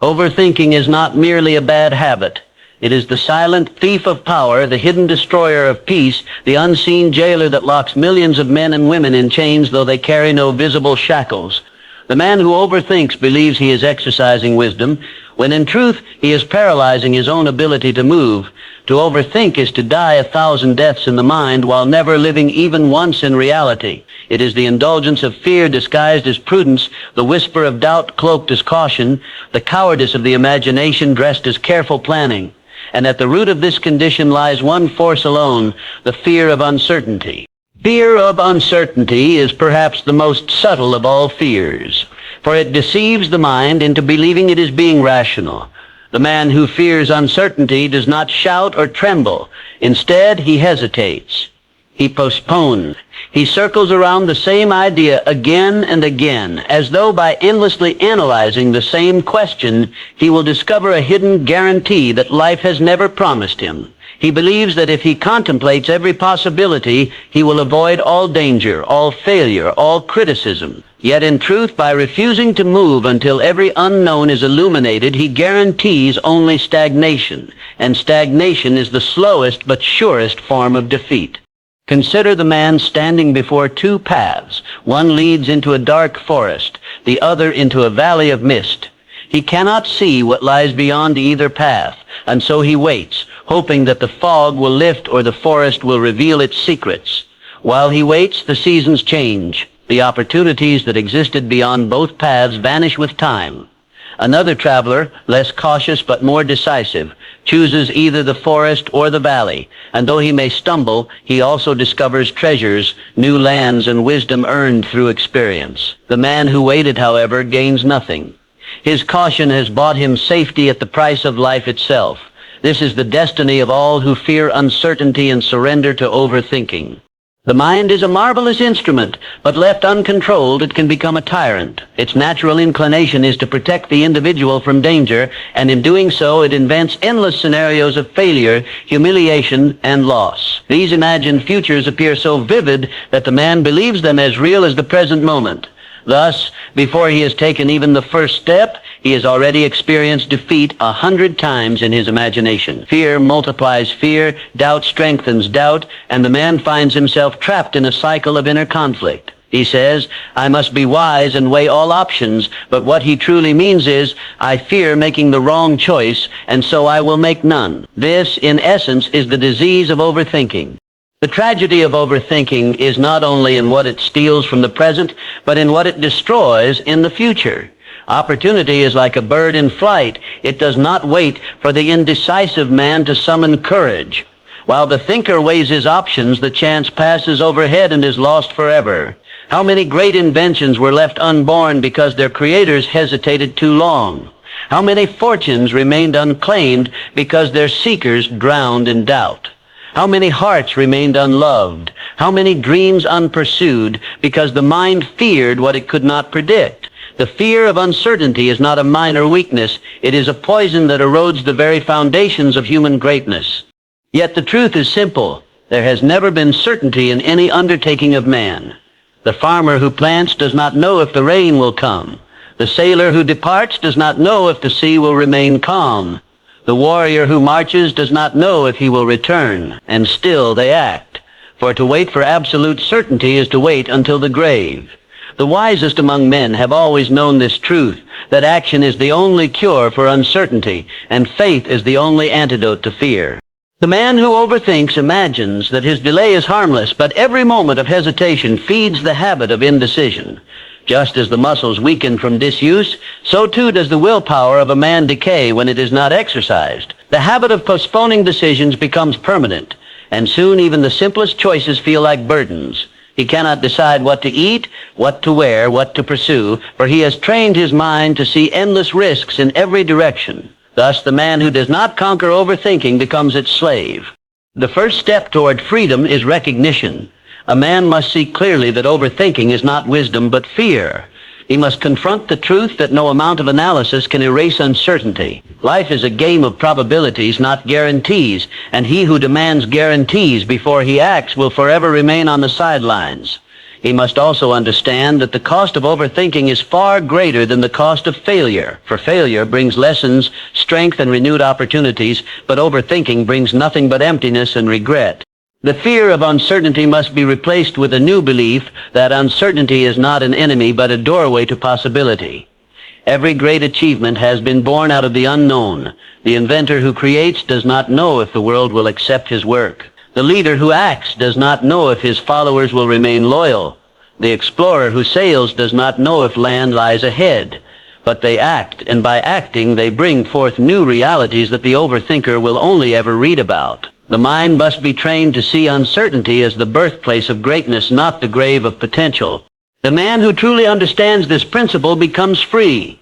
Overthinking is not merely a bad habit. It is the silent thief of power, the hidden destroyer of peace, the unseen jailer that locks millions of men and women in chains though they carry no visible shackles. The man who overthinks believes he is exercising wisdom, when in truth he is paralyzing his own ability to move. To overthink is to die 1,000 deaths in the mind while never living even once in reality. It is the indulgence of fear disguised as prudence, the whisper of doubt cloaked as caution, the cowardice of the imagination dressed as careful planning. And at the root of this condition lies one force alone, the fear of uncertainty. Fear of uncertainty is perhaps the most subtle of all fears, for it deceives the mind into believing it is being rational. The man who fears uncertainty does not shout or tremble. Instead, he hesitates. He postpones. He circles around the same idea again and again, as though by endlessly analyzing the same question, he will discover a hidden guarantee that life has never promised him. He believes that if he contemplates every possibility, he will avoid all danger, all failure, all criticism. Yet in truth, by refusing to move until every unknown is illuminated, he guarantees only stagnation, and stagnation is the slowest but surest form of defeat. Consider the man standing before two paths. One leads into a dark forest, the other into a valley of mist. He cannot see what lies beyond either path, and so he waits, hoping that the fog will lift or the forest will reveal its secrets. While he waits, the seasons change. The opportunities that existed beyond both paths vanish with time. Another traveler, less cautious but more decisive, chooses either the forest or the valley, and though he may stumble, he also discovers treasures, new lands, and wisdom earned through experience. The man who waited, however, gains nothing. His caution has bought him safety at the price of life itself. This is the destiny of all who fear uncertainty and surrender to overthinking. The mind is a marvelous instrument, but left uncontrolled, it can become a tyrant. Its natural inclination is to protect the individual from danger, and in doing so, it invents endless scenarios of failure, humiliation, and loss. These imagined futures appear so vivid that the man believes them as real as the present moment. Thus, before he has taken even the first step, he has already experienced defeat 100 times in his imagination. Fear multiplies fear, doubt strengthens doubt, and the man finds himself trapped in a cycle of inner conflict. He says, I must be wise and weigh all options, but what he truly means is, I fear making the wrong choice, and so I will make none. This, in essence, is the disease of overthinking. The tragedy of overthinking is not only in what it steals from the present, but in what it destroys in the future. Opportunity is like a bird in flight. It does not wait for the indecisive man to summon courage. While the thinker weighs his options, the chance passes overhead and is lost forever. How many great inventions were left unborn because their creators hesitated too long? How many fortunes remained unclaimed because their seekers drowned in doubt? How many hearts remained unloved? How many dreams unpursued because the mind feared what it could not predict? The fear of uncertainty is not a minor weakness. It is a poison that erodes the very foundations of human greatness. Yet the truth is simple. There has never been certainty in any undertaking of man. The farmer who plants does not know if the rain will come. The sailor who departs does not know if the sea will remain calm. The warrior who marches does not know if he will return, and still they act. For to wait for absolute certainty is to wait until the grave. The wisest among men have always known this truth, that action is the only cure for uncertainty, and faith is the only antidote to fear. The man who overthinks imagines that his delay is harmless, but every moment of hesitation feeds the habit of indecision. Just as the muscles weaken from disuse, so too does the willpower of a man decay when it is not exercised. The habit of postponing decisions becomes permanent, and soon even the simplest choices feel like burdens. He cannot decide what to eat, what to wear, what to pursue, for he has trained his mind to see endless risks in every direction. Thus, the man who does not conquer overthinking becomes its slave. The first step toward freedom is recognition. A man must see clearly that overthinking is not wisdom but fear. He must confront the truth that no amount of analysis can erase uncertainty. Life is a game of probabilities, not guarantees, and he who demands guarantees before he acts will forever remain on the sidelines. He must also understand that the cost of overthinking is far greater than the cost of failure, for failure brings lessons, strength, and renewed opportunities, but overthinking brings nothing but emptiness and regret. The fear of uncertainty must be replaced with a new belief that uncertainty is not an enemy but a doorway to possibility. Every great achievement has been born out of the unknown. The inventor who creates does not know if the world will accept his work. The leader who acts does not know if his followers will remain loyal. The explorer who sails does not know if land lies ahead. But they act, and by acting they bring forth new realities that the overthinker will only ever read about. The mind must be trained to see uncertainty as the birthplace of greatness, not the grave of potential. The man who truly understands this principle becomes free.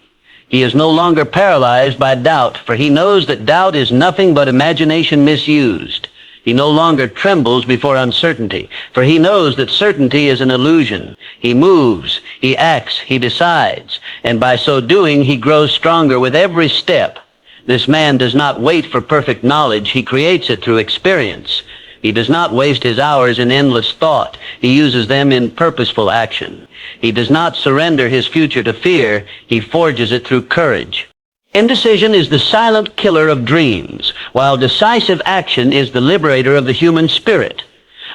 He is no longer paralyzed by doubt, for he knows that doubt is nothing but imagination misused. He no longer trembles before uncertainty, for he knows that certainty is an illusion. He moves, he acts, he decides, and by so doing he grows stronger with every step. This man does not wait for perfect knowledge, he creates it through experience. He does not waste his hours in endless thought, he uses them in purposeful action. He does not surrender his future to fear, he forges it through courage. Indecision is the silent killer of dreams, while decisive action is the liberator of the human spirit.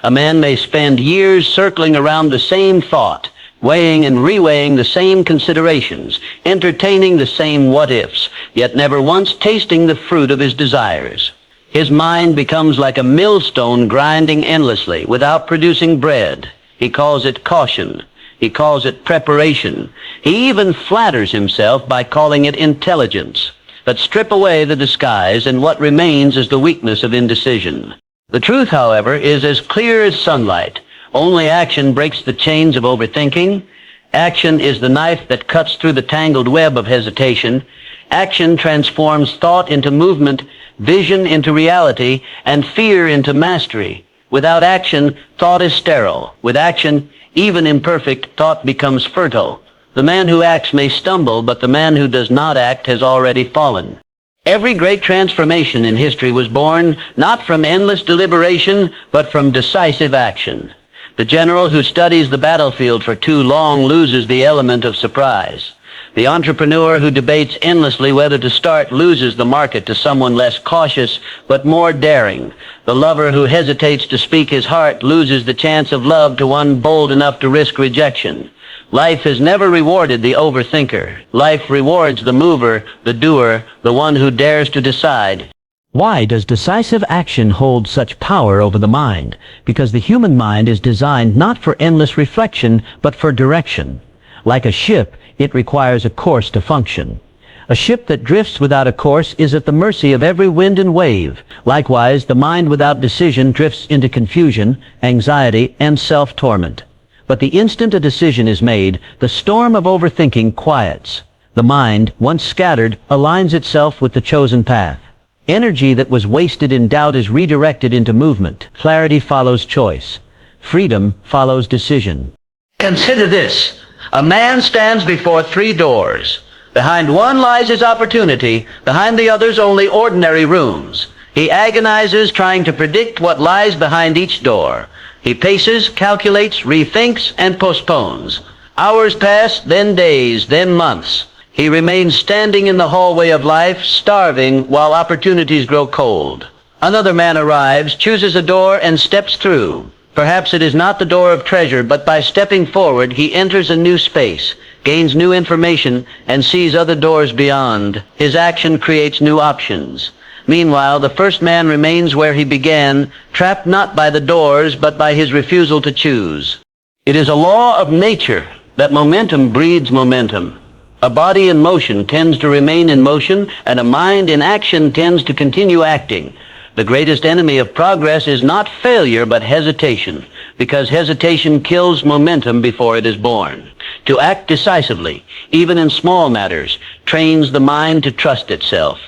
A man may spend years circling around the same thought, weighing and reweighing the same considerations, entertaining the same what-ifs, yet never once tasting the fruit of his desires. His mind becomes like a millstone grinding endlessly without producing bread. He calls it caution. He calls it preparation. He even flatters himself by calling it intelligence. But strip away the disguise, and what remains is the weakness of indecision. The truth, however, is as clear as sunlight. Only action breaks the chains of overthinking. Action is the knife that cuts through the tangled web of hesitation. Action transforms thought into movement, vision into reality, and fear into mastery. Without action, thought is sterile. With action, even imperfect, thought becomes fertile. The man who acts may stumble, but the man who does not act has already fallen. Every great transformation in history was born not from endless deliberation, but from decisive action. The general who studies the battlefield for too long loses the element of surprise. The entrepreneur who debates endlessly whether to start loses the market to someone less cautious but more daring. The lover who hesitates to speak his heart loses the chance of love to one bold enough to risk rejection. Life has never rewarded the overthinker. Life rewards the mover, the doer, the one who dares to decide. Why does decisive action hold such power over the mind? Because the human mind is designed not for endless reflection, but for direction. Like a ship, it requires a course to function. A ship that drifts without a course is at the mercy of every wind and wave. Likewise, the mind without decision drifts into confusion, anxiety, and self-torment. But the instant a decision is made, the storm of overthinking quiets. The mind, once scattered, aligns itself with the chosen path. Energy that was wasted in doubt is redirected into movement. Clarity follows choice. Freedom follows decision. Consider this. A man stands before three doors. Behind one lies his opportunity, behind the others only ordinary rooms. He agonizes trying to predict what lies behind each door. He paces, calculates, rethinks, and postpones. Hours pass, then days, then months. He remains standing in the hallway of life, starving while opportunities grow cold. Another man arrives, chooses a door, and steps through. Perhaps it is not the door of treasure, but by stepping forward, he enters a new space, gains new information, and sees other doors beyond. His action creates new options. Meanwhile, the first man remains where he began, trapped not by the doors, but by his refusal to choose. It is a law of nature that momentum breeds momentum. A body in motion tends to remain in motion, and a mind in action tends to continue acting. The greatest enemy of progress is not failure, but hesitation, because hesitation kills momentum before it is born. To act decisively, even in small matters, trains the mind to trust itself.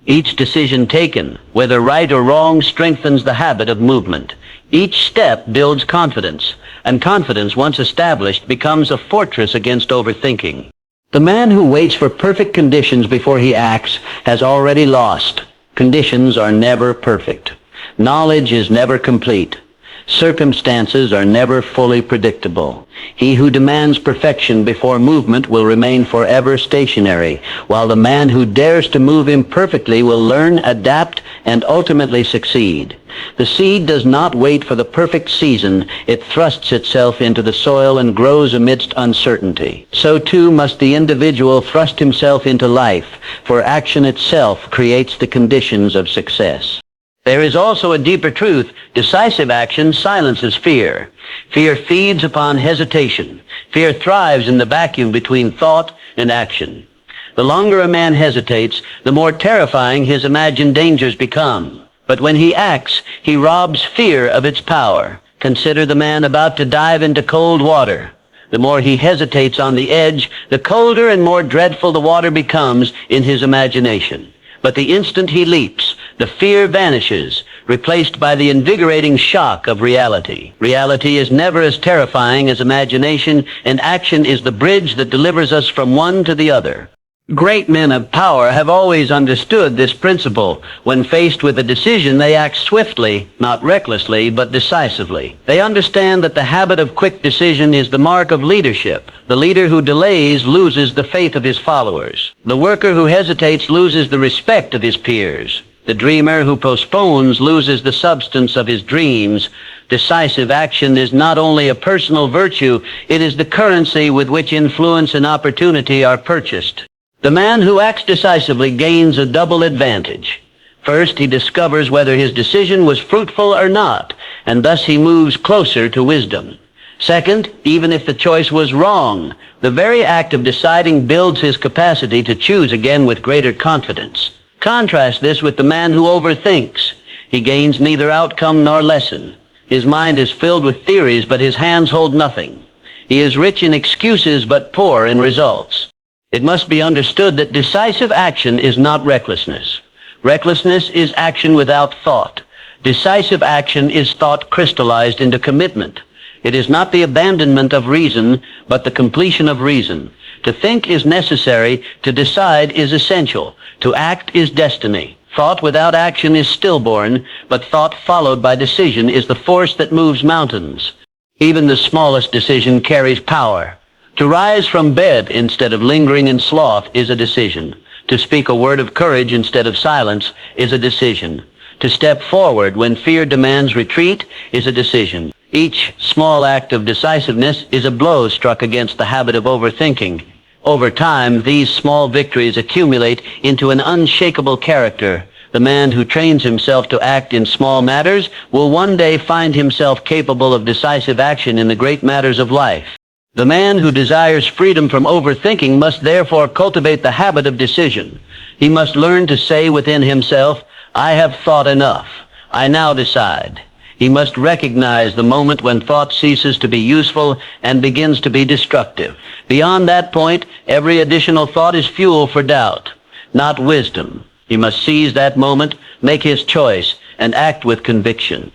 Each decision taken, whether right or wrong, strengthens the habit of movement. Each step builds confidence, and confidence, once established, becomes a fortress against overthinking. The man who waits for perfect conditions before he acts has already lost. Conditions are never perfect. Knowledge is never complete. Circumstances are never fully predictable. He who demands perfection before movement will remain forever stationary, while the man who dares to move imperfectly will learn, adapt, and ultimately succeed. The seed does not wait for the perfect season. It thrusts itself into the soil and grows amidst uncertainty. So too must the individual thrust himself into life, for action itself creates the conditions of success. There is also a deeper truth. Decisive action silences fear. Fear feeds upon hesitation. Fear thrives in the vacuum between thought and action. The longer a man hesitates, the more terrifying his imagined dangers become. But when he acts, he robs fear of its power. Consider the man about to dive into cold water. The more he hesitates on the edge, the colder and more dreadful the water becomes in his imagination. But the instant he leaps, the fear vanishes, replaced by the invigorating shock of reality. Reality is never as terrifying as imagination, and action is the bridge that delivers us from one to the other. Great men of power have always understood this principle. When faced with a decision, they act swiftly, not recklessly, but decisively. They understand that the habit of quick decision is the mark of leadership. The leader who delays loses the faith of his followers. The worker who hesitates loses the respect of his peers. The dreamer who postpones loses the substance of his dreams. Decisive action is not only a personal virtue, it is the currency with which influence and opportunity are purchased. The man who acts decisively gains a double advantage. First, he discovers whether his decision was fruitful or not, and thus he moves closer to wisdom. Second, even if the choice was wrong, the very act of deciding builds his capacity to choose again with greater confidence. Contrast this with the man who overthinks. He gains neither outcome nor lesson. His mind is filled with theories, but his hands hold nothing. He is rich in excuses, but poor in results. It must be understood that decisive action is not recklessness. Recklessness is action without thought. Decisive action is thought crystallized into commitment. It is not the abandonment of reason, but the completion of reason. To think is necessary. To decide is essential. To act is destiny. Thought without action is stillborn, but thought followed by decision is the force that moves mountains. Even the smallest decision carries power. To rise from bed instead of lingering in sloth is a decision. To speak a word of courage instead of silence is a decision. To step forward when fear demands retreat is a decision. Each small act of decisiveness is a blow struck against the habit of overthinking. Over time, these small victories accumulate into an unshakable character. The man who trains himself to act in small matters will one day find himself capable of decisive action in the great matters of life. The man who desires freedom from overthinking must therefore cultivate the habit of decision. He must learn to say within himself, "I have thought enough. I now decide." He must recognize the moment when thought ceases to be useful and begins to be destructive. Beyond that point, every additional thought is fuel for doubt, not wisdom. He must seize that moment, make his choice, and act with conviction.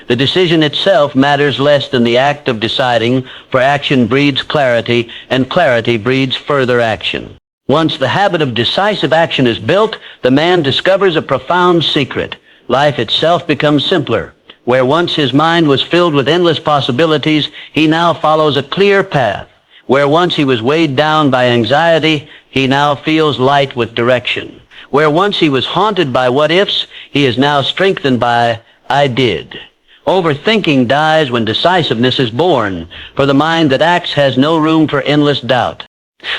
The decision itself matters less than the act of deciding, for action breeds clarity, and clarity breeds further action. Once the habit of decisive action is built, the man discovers a profound secret. Life itself becomes simpler. Where once his mind was filled with endless possibilities, he now follows a clear path. Where once he was weighed down by anxiety, he now feels light with direction. Where once he was haunted by what-ifs, he is now strengthened by "I did." Overthinking dies when decisiveness is born, for the mind that acts has no room for endless doubt.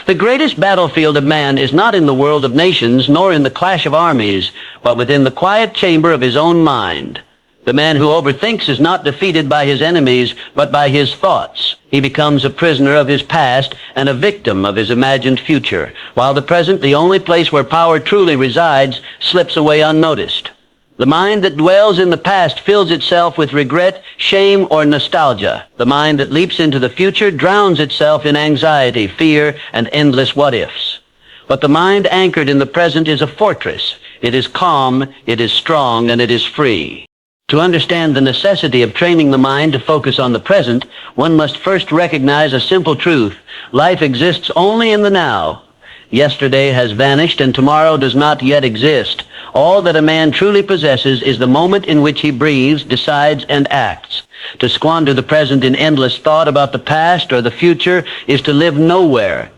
The greatest battlefield of man is not in the world of nations, nor in the clash of armies, but within the quiet chamber of his own mind. The man who overthinks is not defeated by his enemies, but by his thoughts. He becomes a prisoner of his past and a victim of his imagined future, while the present, the only place where power truly resides, slips away unnoticed. The mind that dwells in the past fills itself with regret, shame, or nostalgia. The mind that leaps into the future drowns itself in anxiety, fear, and endless what-ifs. But the mind anchored in the present is a fortress. It is calm, it is strong, and it is free. To understand the necessity of training the mind to focus on the present, one must first recognize a simple truth. Life exists only in the now. Yesterday has vanished and tomorrow does not yet exist. All that a man truly possesses is the moment in which he breathes, decides, and acts. To squander the present in endless thought about the past or the future is to live nowhere.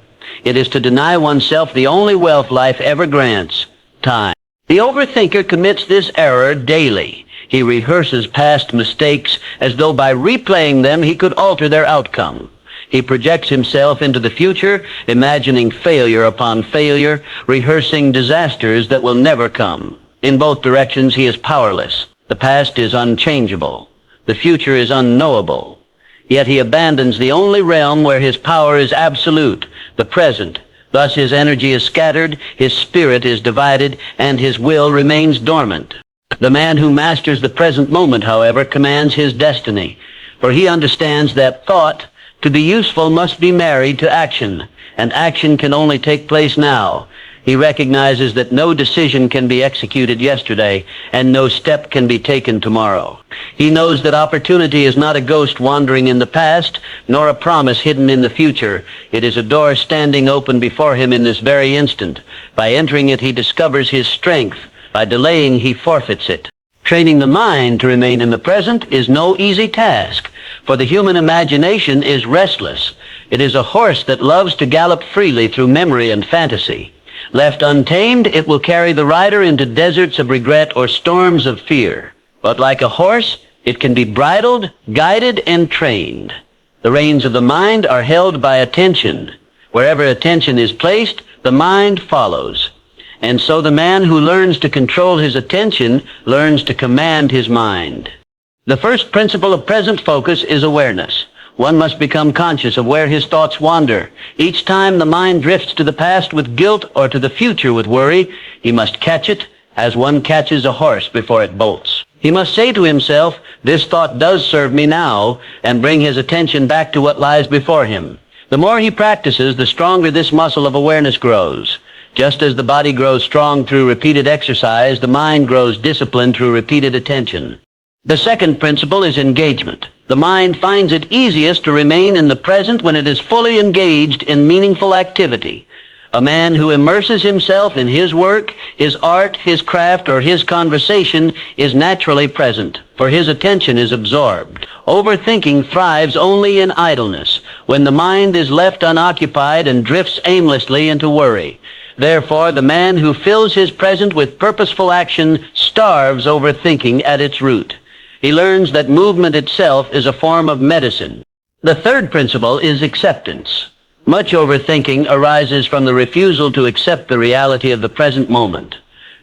It is to deny oneself the only wealth life ever grants, time. The overthinker commits this error daily. He rehearses past mistakes as though by replaying them he could alter their outcome. He projects himself into the future, imagining failure upon failure, rehearsing disasters that will never come. In both directions he is powerless. The past is unchangeable. The future is unknowable. Yet he abandons the only realm where his power is absolute, the present. Thus his energy is scattered, his spirit is divided, and his will remains dormant. The man who masters the present moment, however, commands his destiny, for he understands that thought, to be useful, must be married to action, and action can only take place now. He recognizes that no decision can be executed yesterday, and no step can be taken tomorrow. He knows that opportunity is not a ghost wandering in the past, nor a promise hidden in the future. It is a door standing open before him in this very instant. By entering it, he discovers his strength. By delaying, he forfeits it. Training the mind to remain in the present is no easy task, for the human imagination is restless. It is a horse that loves to gallop freely through memory and fantasy. Left untamed, it will carry the rider into deserts of regret or storms of fear. But like a horse, it can be bridled, guided, and trained. The reins of the mind are held by attention. Wherever attention is placed, the mind follows. And so the man who learns to control his attention learns to command his mind. The first principle of present focus is awareness. One must become conscious of where his thoughts wander. Each time the mind drifts to the past with guilt or to the future with worry, he must catch it as one catches a horse before it bolts. He must say to himself, "This thought does serve me now," and bring his attention back to what lies before him. The more he practices, the stronger this muscle of awareness grows. Just as the body grows strong through repeated exercise, the mind grows disciplined through repeated attention. The second principle is engagement. The mind finds it easiest to remain in the present when it is fully engaged in meaningful activity. A man who immerses himself in his work, his art, his craft, or his conversation is naturally present, for his attention is absorbed. Overthinking thrives only in idleness, when the mind is left unoccupied and drifts aimlessly into worry. Therefore, the man who fills his present with purposeful action starves overthinking at its root. He learns that movement itself is a form of medicine. The third principle is acceptance. Much overthinking arises from the refusal to accept the reality of the present moment.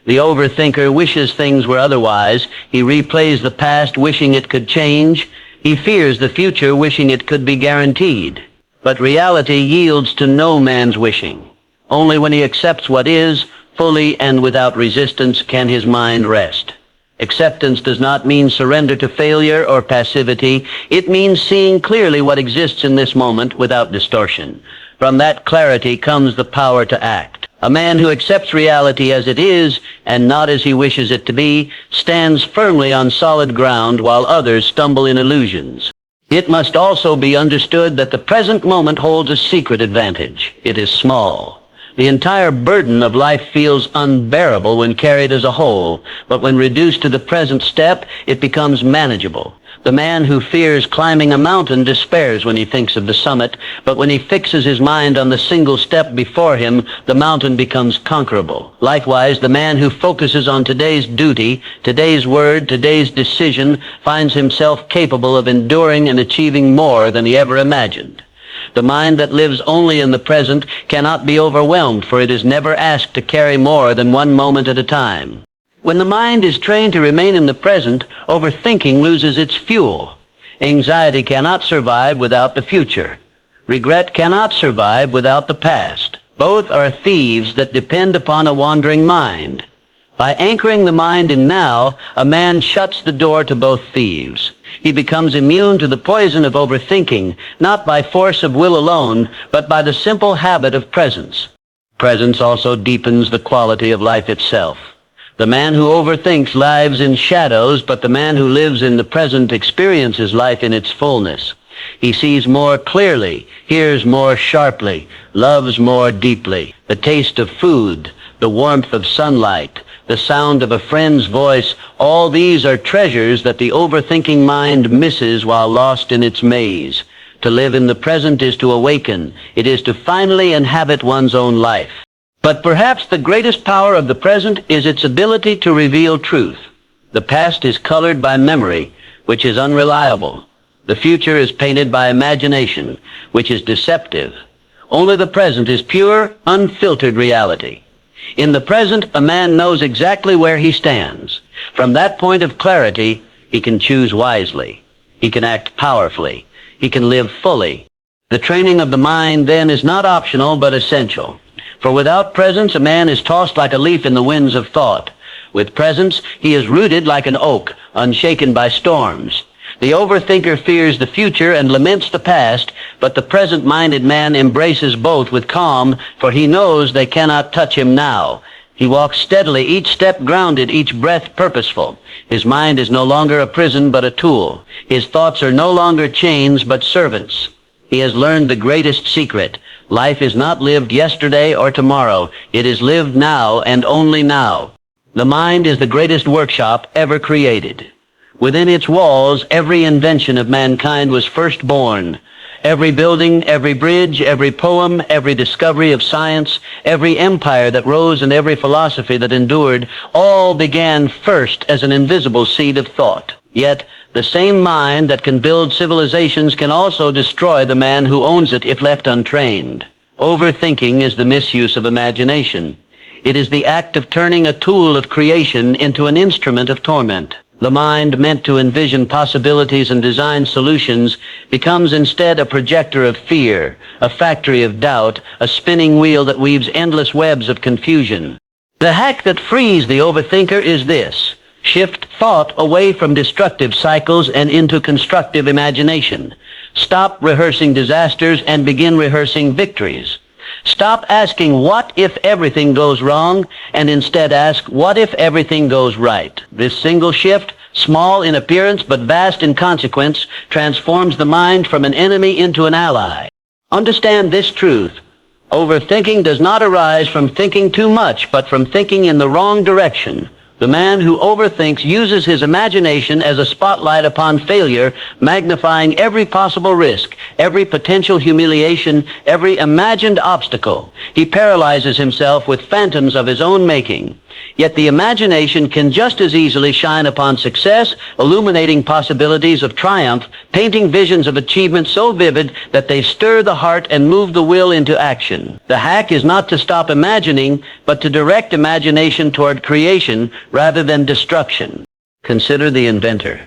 The overthinker wishes things were otherwise. He replays the past wishing it could change. He fears the future wishing it could be guaranteed. But reality yields to no man's wishing. Only when he accepts what is, fully and without resistance, can his mind rest. Acceptance does not mean surrender to failure or passivity. It means seeing clearly what exists in this moment without distortion. From that clarity comes the power to act. A man who accepts reality as it is and not as he wishes it to be stands firmly on solid ground while others stumble in illusions. It must also be understood that the present moment holds a secret advantage. It is small. The entire burden of life feels unbearable when carried as a whole, but when reduced to the present step, it becomes manageable. The man who fears climbing a mountain despairs when he thinks of the summit, but when he fixes his mind on the single step before him, the mountain becomes conquerable. Likewise, the man who focuses on today's duty, today's word, today's decision, finds himself capable of enduring and achieving more than he ever imagined. The mind that lives only in the present cannot be overwhelmed, for it is never asked to carry more than one moment at a time. When the mind is trained to remain in the present, overthinking loses its fuel. Anxiety cannot survive without the future. Regret cannot survive without the past. Both are thieves that depend upon a wandering mind. By anchoring the mind in now, a man shuts the door to both thieves. He becomes immune to the poison of overthinking, not by force of will alone, but by the simple habit of presence. Presence also deepens the quality of life itself. The man who overthinks lives in shadows, but the man who lives in the present experiences life in its fullness. He sees more clearly, hears more sharply, loves more deeply. The taste of food, the warmth of sunlight, the sound of a friend's voice, all these are treasures that the overthinking mind misses while lost in its maze. To live in the present is to awaken. It is to finally inhabit one's own life. But perhaps the greatest power of the present is its ability to reveal truth. The past is colored by memory, which is unreliable. The future is painted by imagination, which is deceptive. Only the present is pure, unfiltered reality. In the present, a man knows exactly where he stands. From that point of clarity, he can choose wisely. He can act powerfully. He can live fully. The training of the mind, then, is not optional, but essential. For without presence, a man is tossed like a leaf in the winds of thought. With presence, he is rooted like an oak, unshaken by storms. The overthinker fears the future and laments the past, but the present-minded man embraces both with calm, for he knows they cannot touch him now. He walks steadily, each step grounded, each breath purposeful. His mind is no longer a prison, but a tool. His thoughts are no longer chains, but servants. He has learned the greatest secret. Life is not lived yesterday or tomorrow. It is lived now and only now. The mind is the greatest workshop ever created. Within its walls, every invention of mankind was first born. Every building, every bridge, every poem, every discovery of science, every empire that rose and every philosophy that endured, all began first as an invisible seed of thought. Yet, the same mind that can build civilizations can also destroy the man who owns it if left untrained. Overthinking is the misuse of imagination. It is the act of turning a tool of creation into an instrument of torment. The mind, meant to envision possibilities and design solutions, becomes instead a projector of fear, a factory of doubt, a spinning wheel that weaves endless webs of confusion. The hack that frees the overthinker is this: shift thought away from destructive cycles and into constructive imagination. Stop rehearsing disasters and begin rehearsing victories. Stop asking what if everything goes wrong, and instead ask what if everything goes right. This single shift, small in appearance but vast in consequence, transforms the mind from an enemy into an ally. Understand this truth. Overthinking does not arise from thinking too much, but from thinking in the wrong direction. The man who overthinks uses his imagination as a spotlight upon failure, magnifying every possible risk, every potential humiliation, every imagined obstacle. He paralyzes himself with phantoms of his own making. Yet the imagination can just as easily shine upon success, illuminating possibilities of triumph, painting visions of achievement so vivid that they stir the heart and move the will into action. The hack is not to stop imagining, but to direct imagination toward creation rather than destruction. Consider the inventor.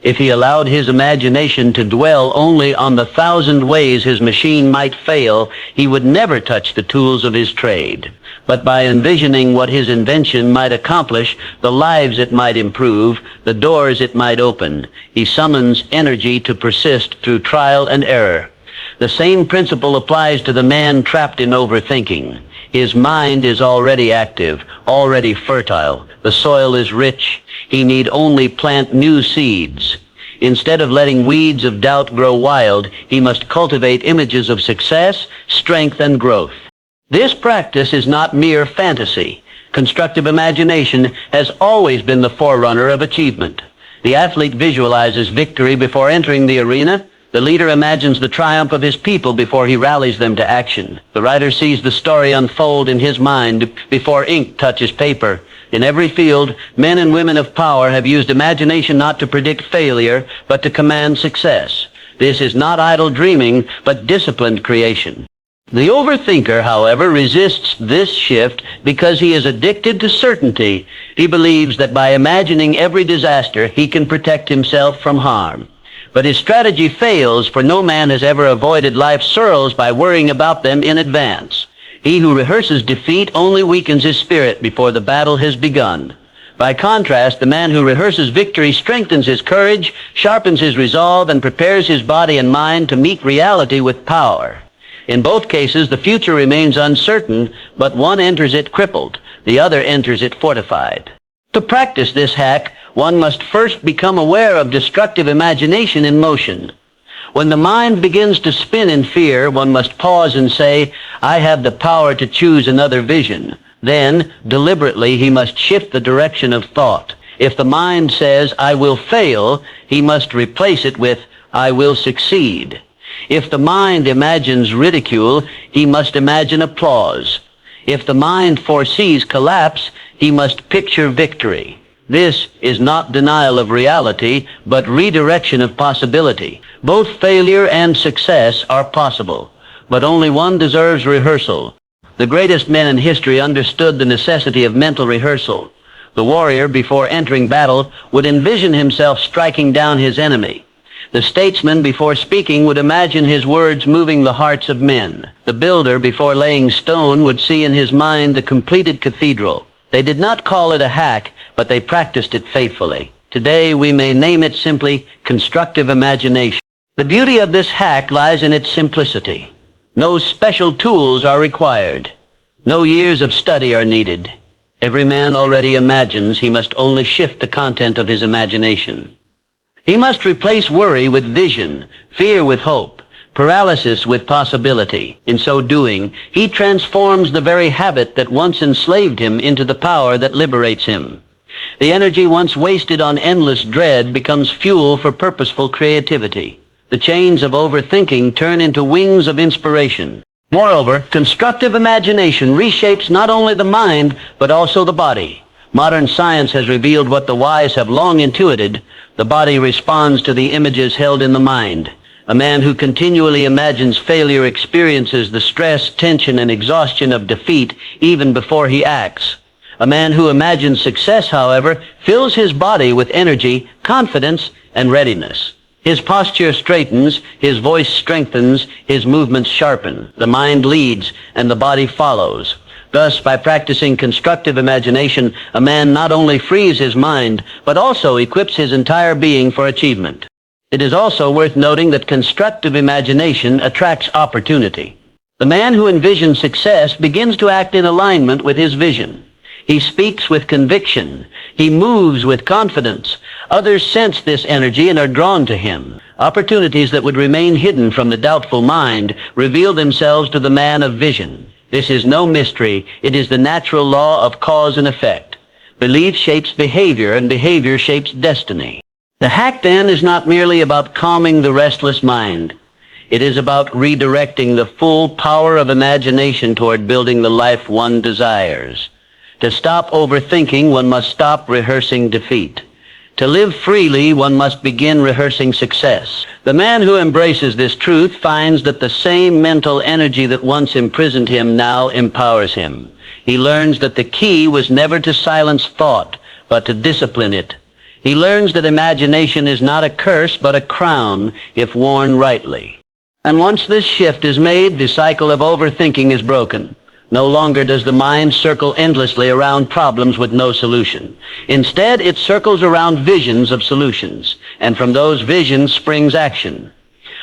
If he allowed his imagination to dwell only on the 1,000 ways his machine might fail, he would never touch the tools of his trade. But by envisioning what his invention might accomplish, the lives it might improve, the doors it might open, he summons energy to persist through trial and error. The same principle applies to the man trapped in overthinking. His mind is already active, already fertile. The soil is rich. He need only plant new seeds. Instead of letting weeds of doubt grow wild, he must cultivate images of success, strength, and growth. This practice is not mere fantasy. Constructive imagination has always been the forerunner of achievement. The athlete visualizes victory before entering the arena. The leader imagines the triumph of his people before he rallies them to action. The writer sees the story unfold in his mind before ink touches paper. In every field, men and women of power have used imagination not to predict failure, but to command success. This is not idle dreaming, but disciplined creation. The overthinker, however, resists this shift because he is addicted to certainty. He believes that by imagining every disaster, he can protect himself from harm. But his strategy fails, for no man has ever avoided life's sorrows by worrying about them in advance. He who rehearses defeat only weakens his spirit before the battle has begun. By contrast, the man who rehearses victory strengthens his courage, sharpens his resolve, and prepares his body and mind to meet reality with power. In both cases, the future remains uncertain, but one enters it crippled, the other enters it fortified. To practice this hack, one must first become aware of destructive imagination in motion. When the mind begins to spin in fear, one must pause and say, "I have the power to choose another vision. Then, deliberately, he must shift the direction of thought. If the mind says, "I will fail," he must replace it with, "I will succeed." If the mind imagines ridicule, he must imagine applause. If the mind foresees collapse, he must picture victory. This is not denial of reality, but redirection of possibility. Both failure and success are possible, but only one deserves rehearsal. The greatest men in history understood the necessity of mental rehearsal. The warrior, before entering battle, would envision himself striking down his enemy. The statesman, before speaking, would imagine his words moving the hearts of men. The builder, before laying stone, would see in his mind the completed cathedral. They did not call it a hack, but they practiced it faithfully. Today, we may name it simply constructive imagination. The beauty of this hack lies in its simplicity. No special tools are required. No years of study are needed. Every man already imagines. He must only shift the content of his imagination. He must replace worry with vision, fear with hope, paralysis with possibility. In so doing, he transforms the very habit that once enslaved him into the power that liberates him. The energy once wasted on endless dread becomes fuel for purposeful creativity. The chains of overthinking turn into wings of inspiration. Moreover, constructive imagination reshapes not only the mind, but also the body. Modern science has revealed what the wise have long intuited. The body responds to the images held in the mind. A man who continually imagines failure experiences the stress, tension, and exhaustion of defeat even before he acts. A man who imagines success, however, fills his body with energy, confidence, and readiness. His posture straightens, his voice strengthens, his movements sharpen. The mind leads, and the body follows. Thus, by practicing constructive imagination, a man not only frees his mind, but also equips his entire being for achievement. It is also worth noting that constructive imagination attracts opportunity. The man who envisions success begins to act in alignment with his vision. He speaks with conviction. He moves with confidence. Others sense this energy and are drawn to him. Opportunities that would remain hidden from the doubtful mind reveal themselves to the man of vision. This is no mystery. It is the natural law of cause and effect. Belief shapes behavior, and behavior shapes destiny. The hack, then, is not merely about calming the restless mind. It is about redirecting the full power of imagination toward building the life one desires. To stop overthinking, one must stop rehearsing defeat. To live freely, one must begin rehearsing success. The man who embraces this truth finds that the same mental energy that once imprisoned him now empowers him. He learns that the key was never to silence thought, but to discipline it. He learns that imagination is not a curse, but a crown, if worn rightly. And once this shift is made, the cycle of overthinking is broken. No longer does the mind circle endlessly around problems with no solution. Instead, it circles around visions of solutions, and from those visions springs action.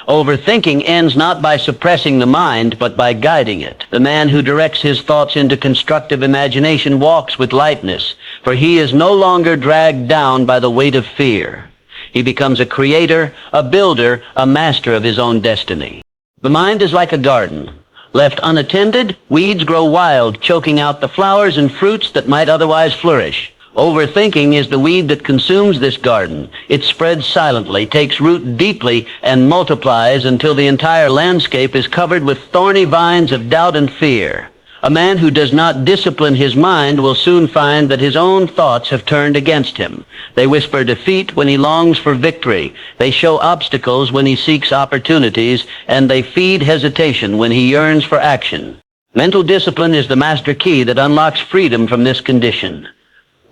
Overthinking ends not by suppressing the mind, but by guiding it. The man who directs his thoughts into constructive imagination walks with lightness, for he is no longer dragged down by the weight of fear. He becomes a creator, a builder, a master of his own destiny. The mind is like a garden. Left unattended, weeds grow wild, choking out the flowers and fruits that might otherwise flourish. Overthinking is the weed that consumes this garden. It spreads silently, takes root deeply, and multiplies until the entire landscape is covered with thorny vines of doubt and fear. A man who does not discipline his mind will soon find that his own thoughts have turned against him. They whisper defeat when he longs for victory. They show obstacles when he seeks opportunities, and they feed hesitation when he yearns for action. Mental discipline is the master key that unlocks freedom from this condition.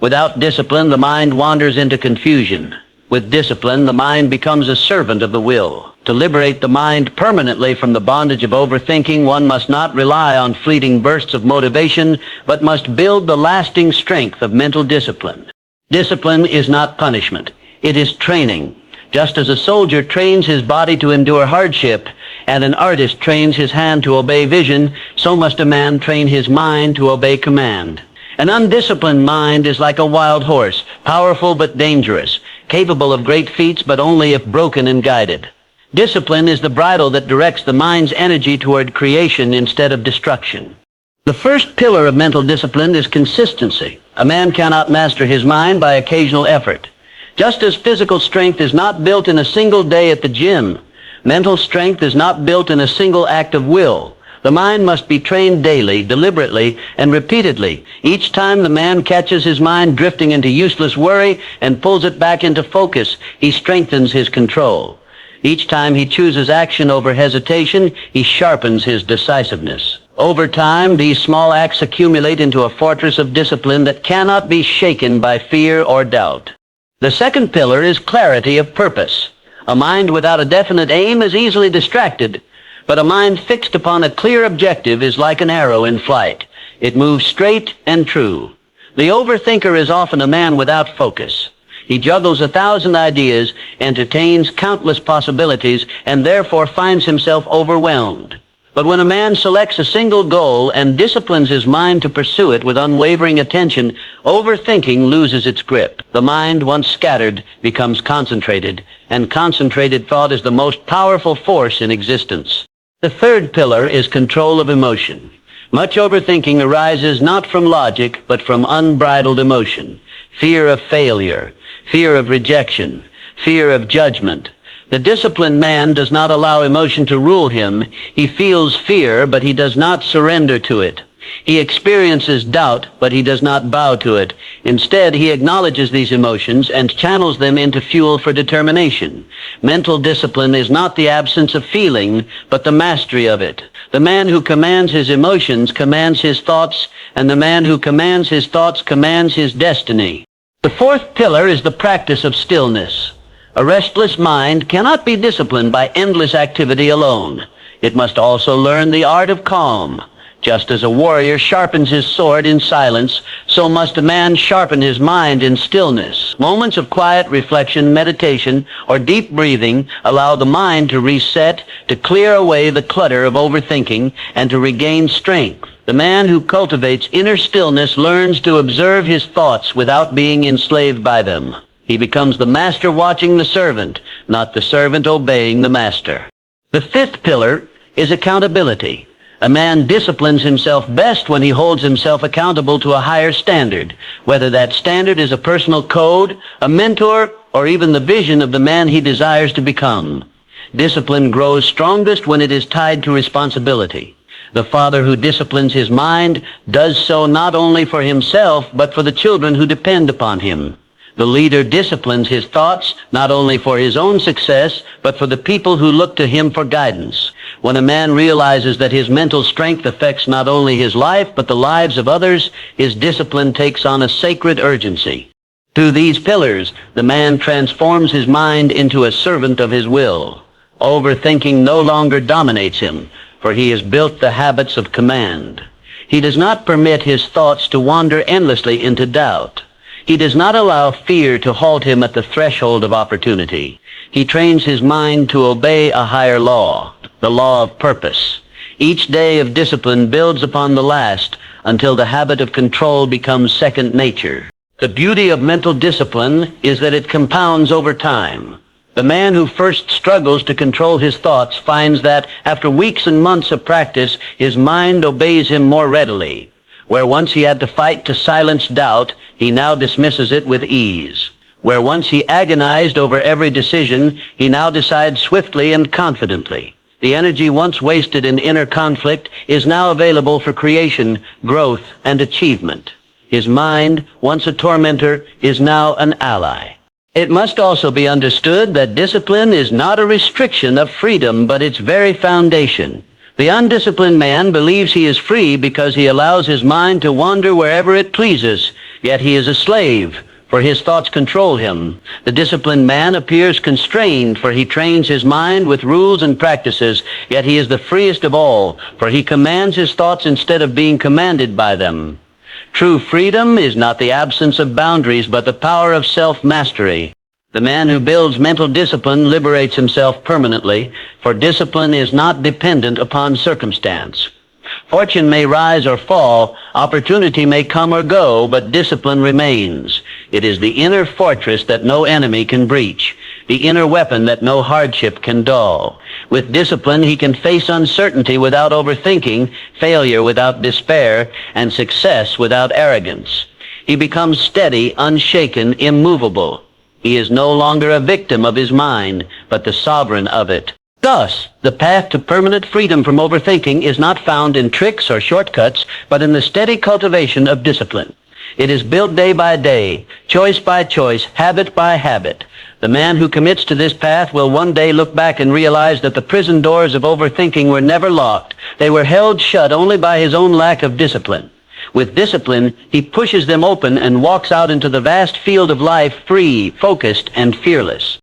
Without discipline, the mind wanders into confusion. With discipline, the mind becomes a servant of the will. To liberate the mind permanently from the bondage of overthinking, one must not rely on fleeting bursts of motivation, but must build the lasting strength of mental discipline. Discipline is not punishment. It is training. Just as a soldier trains his body to endure hardship, and an artist trains his hand to obey vision, so must a man train his mind to obey command. An undisciplined mind is like a wild horse, powerful but dangerous, capable of great feats but only if broken and guided. Discipline is the bridle that directs the mind's energy toward creation instead of destruction. The first pillar of mental discipline is consistency. A man cannot master his mind by occasional effort. Just as physical strength is not built in a single day at the gym, mental strength is not built in a single act of will. The mind must be trained daily, deliberately, and repeatedly. Each time the man catches his mind drifting into useless worry and pulls it back into focus, he strengthens his control. Each time he chooses action over hesitation, he sharpens his decisiveness. Over time, these small acts accumulate into a fortress of discipline that cannot be shaken by fear or doubt. The second pillar is clarity of purpose. A mind without a definite aim is easily distracted, but a mind fixed upon a clear objective is like an arrow in flight. It moves straight and true. The overthinker is often a man without focus. He juggles 1,000 ideas, entertains countless possibilities, and therefore finds himself overwhelmed. But when a man selects a single goal and disciplines his mind to pursue it with unwavering attention, overthinking loses its grip. The mind, once scattered, becomes concentrated, and concentrated thought is the most powerful force in existence. The third pillar is control of emotion. Much overthinking arises not from logic, but from unbridled emotion. Fear of failure, fear of rejection, fear of judgment. The disciplined man does not allow emotion to rule him. He feels fear, but he does not surrender to it. He experiences doubt, but he does not bow to it. Instead, he acknowledges these emotions and channels them into fuel for determination. Mental discipline is not the absence of feeling, but the mastery of it. The man who commands his emotions commands his thoughts, and the man who commands his thoughts commands his destiny. The fourth pillar is the practice of stillness. A restless mind cannot be disciplined by endless activity alone. It must also learn the art of calm. Just as a warrior sharpens his sword in silence, so must a man sharpen his mind in stillness. Moments of quiet reflection, meditation, or deep breathing allow the mind to reset, to clear away the clutter of overthinking, and to regain strength. The man who cultivates inner stillness learns to observe his thoughts without being enslaved by them. He becomes the master watching the servant, not the servant obeying the master. The fifth pillar is accountability. A man disciplines himself best when he holds himself accountable to a higher standard, whether that standard is a personal code, a mentor, or even the vision of the man he desires to become. Discipline grows strongest when it is tied to responsibility. The father who disciplines his mind does so not only for himself, but for the children who depend upon him. The leader disciplines his thoughts not only for his own success, but for the people who look to him for guidance. When a man realizes that his mental strength affects not only his life, but the lives of others, his discipline takes on a sacred urgency. Through these pillars, the man transforms his mind into a servant of his will. Overthinking no longer dominates him, for he has built the habits of command. He does not permit his thoughts to wander endlessly into doubt. He does not allow fear to halt him at the threshold of opportunity. He trains his mind to obey a higher law, the law of purpose. Each day of discipline builds upon the last until the habit of control becomes second nature. The beauty of mental discipline is that it compounds over time. The man who first struggles to control his thoughts finds that after weeks and months of practice, his mind obeys him more readily. Where once he had to fight to silence doubt, he now dismisses it with ease. Where once he agonized over every decision, he now decides swiftly and confidently. The energy once wasted in inner conflict is now available for creation, growth, and achievement. His mind, once a tormentor, is now an ally. It must also be understood that discipline is not a restriction of freedom, but its very foundation. The undisciplined man believes he is free because he allows his mind to wander wherever it pleases, yet he is a slave, for his thoughts control him. The disciplined man appears constrained, for he trains his mind with rules and practices, yet he is the freest of all, for he commands his thoughts instead of being commanded by them. True freedom is not the absence of boundaries, but the power of self-mastery. The man who builds mental discipline liberates himself permanently, for discipline is not dependent upon circumstance. Fortune may rise or fall, opportunity may come or go, but discipline remains. It is the inner fortress that no enemy can breach, the inner weapon that no hardship can dull. With discipline, he can face uncertainty without overthinking, failure without despair, and success without arrogance. He becomes steady, unshaken, immovable. He is no longer a victim of his mind, but the sovereign of it. Thus, the path to permanent freedom from overthinking is not found in tricks or shortcuts, but in the steady cultivation of discipline. It is built day by day, choice by choice, habit by habit. The man who commits to this path will one day look back and realize that the prison doors of overthinking were never locked. They were held shut only by his own lack of discipline. With discipline, he pushes them open and walks out into the vast field of life free, focused, and fearless.